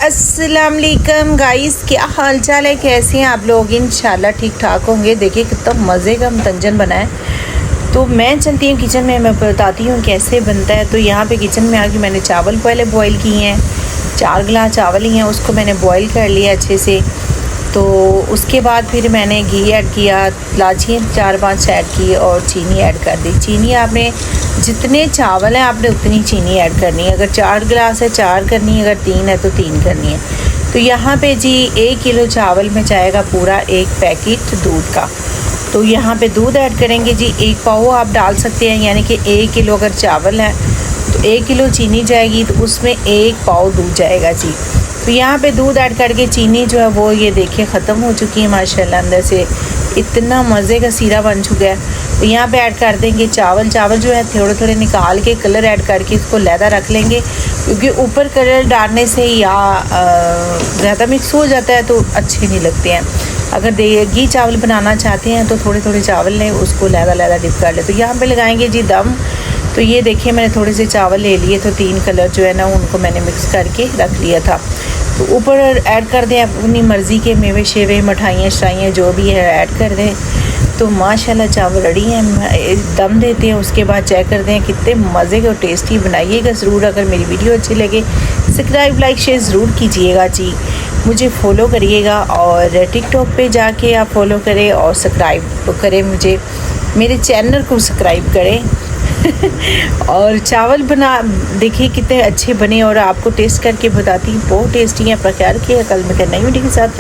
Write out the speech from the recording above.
अस्सलाम वालेकुम गाइस, क्या हाल चाल है, कैसे हैं आप लोग। इंशाल्लाह ठीक ठाक होंगे। देखिए कितना मज़े का मतंजन बना है। तो मैं चलती हूँ किचन में, मैं बताती हूँ कैसे बनता है। तो यहाँ पे किचन में आके मैंने चावल पहले बॉईल किए हैं। 4 गिलास चावल ही हैं, उसको मैंने बॉईल कर लिया अच्छे से। तो उसके बाद फिर मैंने घी ऐड किया, इलायची 4-5 ऐड की और चीनी ऐड कर दी। चीनी आपने जितने चावल हैं आपने उतनी चीनी ऐड करनी है। अगर 4 गिलास है 4 करनी है, अगर 3 है तो 3 करनी है। तो यहाँ पे जी 1 किलो चावल में जाएगा पूरा 1 पैकेट दूध का। तो यहाँ पे दूध ऐड करेंगे जी 1 पाव आप डाल सकते हैं, यानी कि 1 किलो अगर चावल है तो 1 किलो चीनी जाएगी, तो उसमें 1 पाव दूध जाएगा जी। तो यहाँ पे दूध ऐड करके चीनी जो है वो ये देखिए ख़त्म हो चुकी है माशाल्लाह। अंदर से इतना मज़े का सीरा बन चुका है। तो यहाँ पे ऐड कर देंगे चावल जो है थोड़े थोड़े निकाल के कलर ऐड करके इसको लहदा रख लेंगे, क्योंकि ऊपर कलर डालने से या ज़्यादा मिक्स हो जाता है तो अच्छे नहीं लगते हैं। अगर देगी चावल बनाना चाहते हैं तो थोड़े थोड़े चावल लें, उसको लहदा डिप कर ले। तो यहाँ पे लगाएंगे जी दम। तो ये देखिए मैंने थोड़े से चावल ले लिए, तो 3 कलर जो है ना उनको मैंने मिक्स करके रख लिया था। तो ऊपर ऐड कर दें अपनी मर्ज़ी के मेवे शेवे, मिठाइयाँ शठाइयाँ जो भी है ऐड कर दें। तो माशाल्लाह चावल रेडी हैं। दम देते हैं, उसके बाद चेक करते हैं कितने मज़े के और टेस्टी। बनाइएगा ज़रूर। अगर मेरी वीडियो अच्छी लगे सब्सक्राइब लाइक शेयर ज़रूर कीजिएगा जी। मुझे फॉलो करिएगा और टिकटॉक पे जाके आप फॉलो करें और सब्सक्राइब करें, मुझे मेरे चैनल को सब्सक्राइब करें। और चावल बना देखिए कितने अच्छे बने और आपको टेस्ट करके बताती हूँ, बहुत टेस्टी है। अपना ख्याल रखिएगा। कल मैं नई वीडियो के साथ